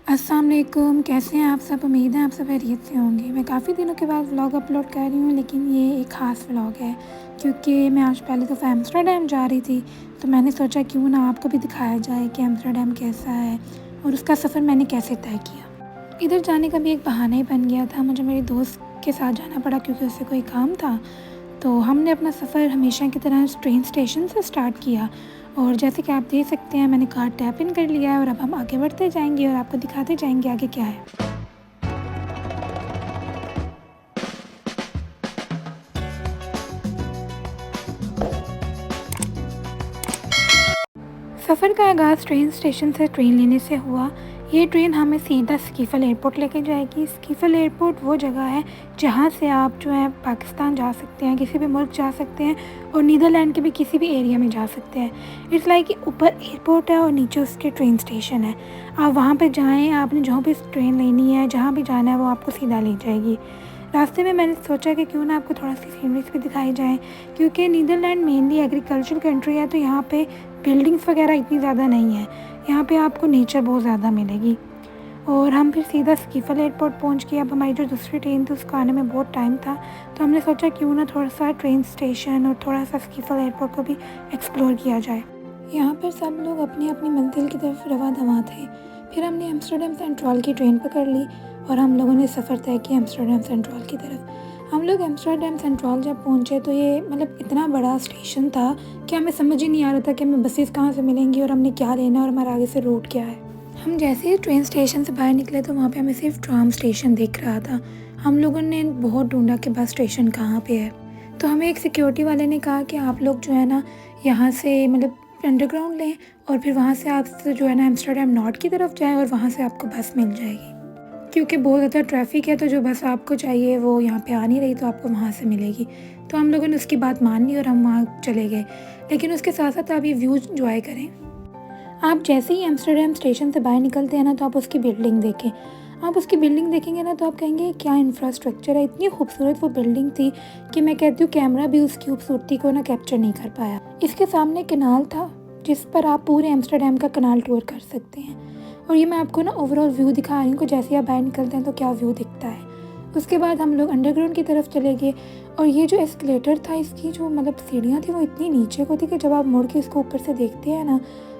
अस्सलाम वालेकुम, कैसे हैं आप सब? उम्मीद है आप सब खैरियत से होंगे। मैं काफ़ी दिनों के बाद व्लॉग अपलोड कर रही हूँ, लेकिन ये एक ख़ास व्लॉग है क्योंकि मैं आज पहली दफ़ा एम्स्टर्डम जा रही थी। तो मैंने सोचा क्यों ना आपको भी दिखाया जाए कि एम्स्टर्डम कैसा है और उसका सफ़र मैंने कैसे तय किया। इधर जाने का भी एक बहाना ही बन गया था, मुझे मेरी दोस्त के साथ जाना पड़ा क्योंकि उससे कोई काम था। तो हमने अपना सफ़र हमेशा की तरह ट्रेन स्टेशन से स्टार्ट किया और जैसे कि आप देख सकते हैं मैंने कार्ड टैप इन कर लिया है और अब हम आगे बढ़ते जाएंगे और आपको दिखाते जाएंगे आगे क्या है। सफ़र का आगाज़ ट्रेन स्टेशन से ट्रेन लेने से हुआ। ये ट्रेन हमें सीधा स्कीफ़ल एयरपोर्ट लेके जाएगी। स्कीफ़ल एयरपोर्ट वो जगह है जहाँ से आप जो है पाकिस्तान जा सकते हैं, किसी भी मुल्क जा सकते हैं और नीदरलैंड के भी किसी भी एरिया में जा सकते हैं। इट्स लाइक कि ऊपर एयरपोर्ट है और नीचे उसके ट्रेन स्टेशन है। आप वहाँ पे जाएँ, आपने जहाँ भी ट्रेन लेनी है, जहाँ भी जाना है वो आपको सीधा ले जाएगी। रास्ते में मैंने सोचा कि क्यों ना आपको थोड़ा सी सीनरीज भी दिखाई जाए क्योंकि नीदरलैंड मेनली एग्रीकल्चरल कंट्री है, तो यहाँ पे बिल्डिंग्स वगैरह इतनी ज़्यादा नहीं है। यहाँ पे आपको नेचर बहुत ज़्यादा मिलेगी। और हम फिर सीधा स्कीफ़ल एयरपोर्ट पहुँच गए। अब हमारी जो दूसरी ट्रेन थी उसको आने में बहुत टाइम था, तो हमने सोचा क्यों ना थोड़ा सा ट्रेन स्टेशन और थोड़ा सा स्कीफ़ल एयरपोर्ट को भी एक्सप्लोर किया जाए। यहाँ पर सब लोग अपनी अपनी मंजिल की तरफ रवा दवा थे। फिर हमने एम्स्टर्डम सेंट्रल की ट्रेन पकड़ ली और हम लोगों ने सफ़र तय किया एम्स्टर्डम सेंट्रल की तरफ। हम लोग एम्स्टर्डम सेंट्रल जब पहुँचे तो ये मतलब इतना बड़ा स्टेशन था कि हमें समझ ही नहीं आ रहा था कि हमें बसेस कहाँ से मिलेंगी और हमने क्या लेना है और हमारा आगे से रूट क्या है। हम जैसे ही ट्रेन स्टेशन से बाहर निकले तो वहाँ पे हमें सिर्फ ट्राम स्टेशन दिख रहा था। हम लोगों ने बहुत ढूंढा कि बस स्टेशन कहाँ पे है। तो हमें एक सिक्योरिटी वाले ने कहा कि आप लोग जो है ना यहाँ से मतलब अंडरग्राउंड लें और फिर वहाँ से आप जो है ना एम्स्टर्डम नॉर्थ की तरफ जाएँ और वहाँ से आपको बस मिल जाएगी। क्योंकि बहुत ज़्यादा ट्रैफिक है तो जो बस आपको चाहिए वो यहाँ पे आ नहीं रही, तो आपको वहाँ से मिलेगी। तो हम लोगों ने उसकी बात मान ली और हम वहाँ चले गए। लेकिन उसके साथ साथ आप ये व्यू एंजॉय करें। आप जैसे ही एम्स्टर्डम स्टेशन से बाहर निकलते हैं ना तो आप उसकी बिल्डिंग देखें। आप उसकी बिल्डिंग देखेंगे ना तो आप कहेंगे क्या इंफ्रास्ट्रक्चर है। इतनी खूबसूरत वो बिल्डिंग थी कि मैं कहती हूँ कैमरा भी उसकी खूबसूरती को ना कैप्चर नहीं कर पाया। इसके सामने कनाल था जिस पर आप पूरे एम्स्टर्डम का कनाल टूर कर सकते हैं। और ये मैं आपको ना ओवरऑल व्यू दिखा रही हूँ कि जैसे आप बाहर निकलते हैं तो क्या व्यू दिखता है। उसके बाद हम लोग अंडरग्राउंड की तरफ चले गए और ये जो एस्केलेटर था इसकी जो मतलब सीढ़ियाँ थी वो इतनी नीचे को थी कि जब आप मुड़ के इसको ऊपर से देखते हैं ना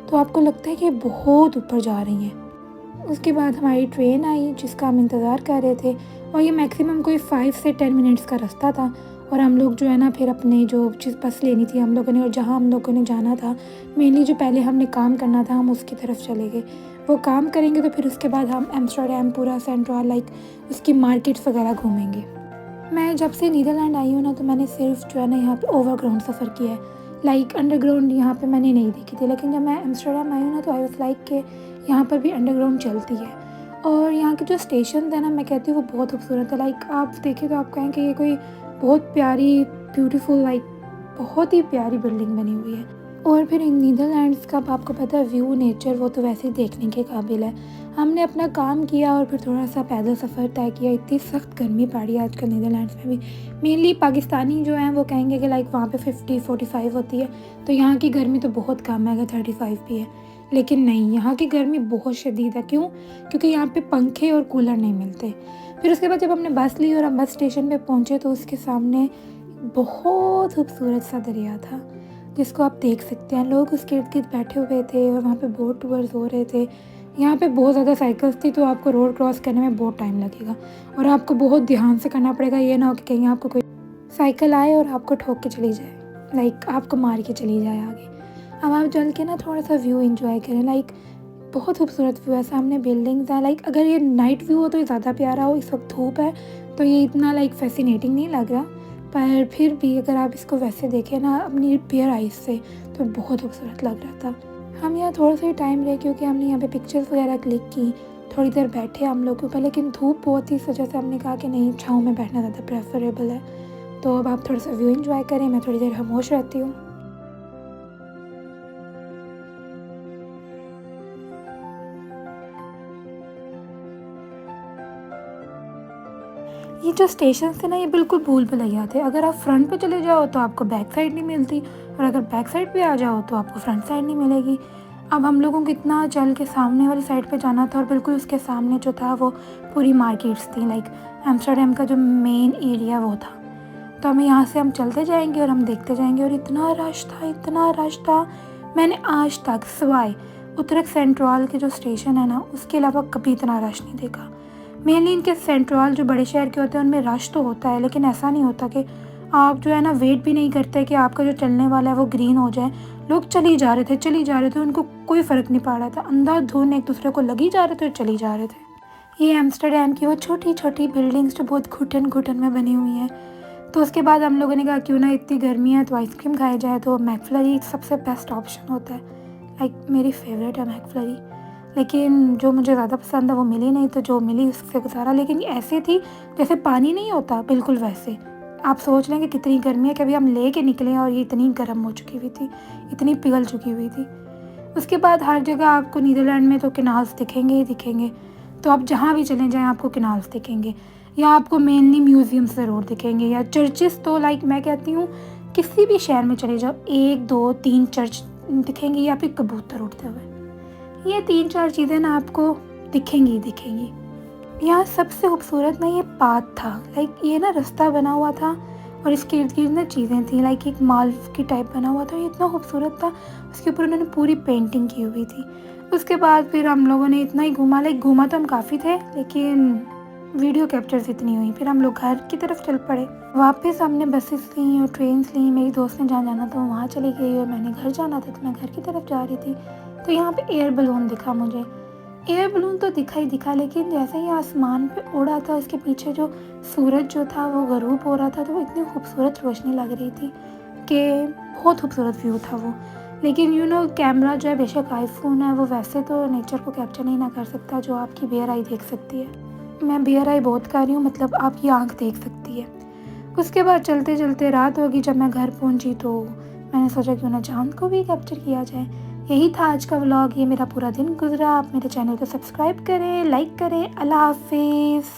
तो आपको लगता है कि बहुत ऊपर जा रही हैं। उसके बाद हमारी ट्रेन आई जिसका हम इंतज़ार कर रहे थे और ये मैक्सिमम कोई 5 से 10 मिनट्स का रास्ता था। और हम लोग जो है ना फिर अपने जो जिस बस लेनी थी हम लोगों ने और जहाँ हम लोगों ने जाना था, मेनली जो पहले हमने काम करना था हम उसकी तरफ चले गए। वो काम करेंगे तो फिर उसके बाद हम एम्स्टर्डम पूरा सेंट्रल लाइक उसकी मार्केट्स वगैरह घूमेंगे। मैं जब से नीदरलैंड आई हूँ ना तो मैंने सिर्फ जो है ना यहाँ पे ओवरग्राउंड सफ़र किया है। लाइक अंडरग्राउंड यहाँ पे मैंने नहीं देखी थी, लेकिन जब मैं एम्स्टर्डम आई हूँ ना तो आई वाज लाइक कि यहाँ पर भी अंडरग्राउंड चलती है। और यहाँ के जो स्टेशन है ना मैं कहती हूँ वो बहुत खूबसूरत है। लाइक आप देखें तो आप कहें कि ये कोई बहुत प्यारी ब्यूटीफुल लाइक बहुत ही प्यारी बिल्डिंग बनी हुई है। और फिर इन नीदरलैंड्स का आपको पता है व्यू नेचर वो तो वैसे ही देखने के काबिल है। हमने अपना काम किया और फिर थोड़ा सा पैदल सफ़र तय किया। इतनी सख्त गर्मी पड़ रही है आजकल नीदरलैंड्स में भी। मेनली पाकिस्तानी जो हैं वो कहेंगे कि लाइक वहाँ पे 50-45 होती है, तो यहाँ की गर्मी तो बहुत कम है, अगर 35 भी है। लेकिन नहीं, यहाँ की गर्मी बहुत शदीद है। क्यों? क्योंकि यहाँ पे पंखे और कूलर नहीं मिलते। फिर उसके बाद जब हमने बस ली और हम बस स्टेशन पे पहुँचे तो उसके सामने बहुत खूबसूरत सा दरिया था जिसको आप देख सकते हैं। लोग उसके इर्द गिर्द बैठे हुए थे और वहाँ पे बोट टूर्स हो रहे थे। यहाँ पे बहुत ज़्यादा साइकिल्स थी तो आपको रोड क्रॉस करने में बहुत टाइम लगेगा और आपको बहुत ध्यान से करना पड़ेगा। ये ना हो कि कहीं आपको कोई साइकिल आए और आपको ठोक के चली जाए, लाइक आपको मार के चली जाए आगे। अब आप चल के ना थोड़ा सा व्यू एंजॉय करें। लाइक बहुत खूबसूरत व्यू है, सामने बिल्डिंग्स हैं। लाइक अगर ये नाइट व्यू हो तो ये ज़्यादा प्यारा हो। इस वक्त धूप है तो ये इतना लाइक फैसिनेटिंग नहीं लग रहा, पर फिर भी अगर आप इसको वैसे देखें ना अपनी बेयर आइज से तो बहुत खूबसूरत लग रहा था। हम यहाँ थोड़ा सा ही टाइम रहे क्योंकि हमने यहाँ पे पिक्चर्स वगैरह क्लिक की। थोड़ी देर बैठे हम लोग के ऊपर, लेकिन धूप बहुत थी इस वजह से हमने कहा कि नहीं, छाँव में बैठना ज़्यादा प्रेफरेबल है। तो अब आप थोड़ा सा व्यू एंजॉय करें, मैं थोड़ी देर खामोश रहती हूँ। ये जो स्टेशन थे ना ये बिल्कुल भूल भुलैया थे। अगर आप फ्रंट पे चले जाओ तो आपको बैक साइड नहीं मिलती और अगर बैक साइड पे आ जाओ तो आपको फ्रंट साइड नहीं मिलेगी। अब हम लोगों को इतना चल के सामने वाली साइड पे जाना था और बिल्कुल उसके सामने जो था वो पूरी मार्केट्स थी, लाइक एम्स्टर्डम का जो मेन एरिया वो था। तो हमें यहाँ से हम चलते जाएंगे और हम देखते जाएंगे, और इतना रश था, इतना रश था। मैंने आज तक सिवाय उत्तरक सेंट्रल के जो स्टेशन है ना, उसके अलावा कभी इतना रश नहीं देखा। मेनली इनके सेंट्रल जो बड़े शहर के होते हैं उनमें रश तो होता है, लेकिन ऐसा नहीं होता कि आप जो है ना वेट भी नहीं करते कि आपका जो चलने वाला है वो ग्रीन हो जाए। लोग चली जा रहे थे, उनको कोई फ़र्क नहीं पड़ रहा था, अंधाधुंध एक दूसरे को लगी जा रहे थे और चली जा रहे थे। ये एम्स्टर्डम की वो छोटी छोटी बिल्डिंग्स जो बहुत घुटन घुटन में बनी हुई हैं। तो उसके बाद हम लोगों ने कहा क्यों ना, इतनी गर्मी है तो आइसक्रीम खाई जाए, तो मैकफ्लरी सबसे बेस्ट ऑप्शन होता है। लाइक मेरी फेवरेट है मैकफ्लरी, लेकिन जो मुझे ज़्यादा पसंद है वो मिली नहीं, तो जो मिली उससे गुजारा। लेकिन ये ऐसे थी जैसे पानी नहीं होता, बिल्कुल वैसे। आप सोच लें कि कितनी गर्मी है कि अभी हम ले के निकले और ये इतनी गर्म हो चुकी हुई थी, इतनी पिघल चुकी हुई थी। उसके बाद हर जगह आपको नीदरलैंड में तो कैनाल्स दिखेंगे ही दिखेंगे, तो आप जहाँ भी चले जाएँ आपको कैनाल्स दिखेंगे, या आपको मेनली म्यूज़ियम ज़रूर दिखेंगे, या चर्चेस। तो लाइक मैं कहती हूँ किसी भी शहर में चले जाओ 1 2 3 चर्च दिखेंगे, या फिर कबूतर उड़ते हुए। ये 3 4 चीज़ें ना आपको दिखेंगी ही दिखेंगी। यहाँ सबसे खूबसूरत ना ये पाथ था, लाइक ये ना रास्ता बना हुआ था और इसके इर्द गिर्द ना चीज़ें थी, लाइक एक माल की टाइप बना हुआ था। ये इतना खूबसूरत था, उसके ऊपर उन्होंने पूरी पेंटिंग की हुई थी। उसके बाद फिर हम लोगों ने इतना ही घूमा, लाइक घूमा तो हम काफ़ी थे, लेकिन वीडियो कैप्चर्स इतनी हुई। फिर हम लोग घर की तरफ चल पड़े। वापस हमने बसेस ली और ट्रेन्स ली। मेरी दोस्त ने जहाँ जाना था वहाँ चली गई और मैंने घर जाना था तो मैं घर की तरफ जा रही थी। तो यहाँ पे एयर बलून दिखा मुझे। एयर बलून तो दिखा ही दिखा, लेकिन जैसे ही आसमान पे उड़ा था उसके पीछे जो सूरज जो था वो गरूब हो रहा था, तो वो इतनी खूबसूरत रोशनी लग रही थी कि बहुत खूबसूरत व्यू था वो। लेकिन कैमरा जो है, बेशक आईफोन है, वो वैसे तो नेचर को कैप्चर नहीं ना कर सकता जो आपकी बेयर आई देख सकती है। मैं बेयर आई बहुत कर रही हूँ, मतलब आपकी आँख देख सकती है। उसके बाद चलते चलते रात होगी। जब मैं घर पहुँची तो मैंने सोचा क्यों ना चाँद को भी कैप्चर किया जाए। यही था आज का व्लॉग। ये मेरा पूरा दिन गुजरा। आप मेरे चैनल को सब्सक्राइब करें, लाइक करें। अल्लाह हाफिज़।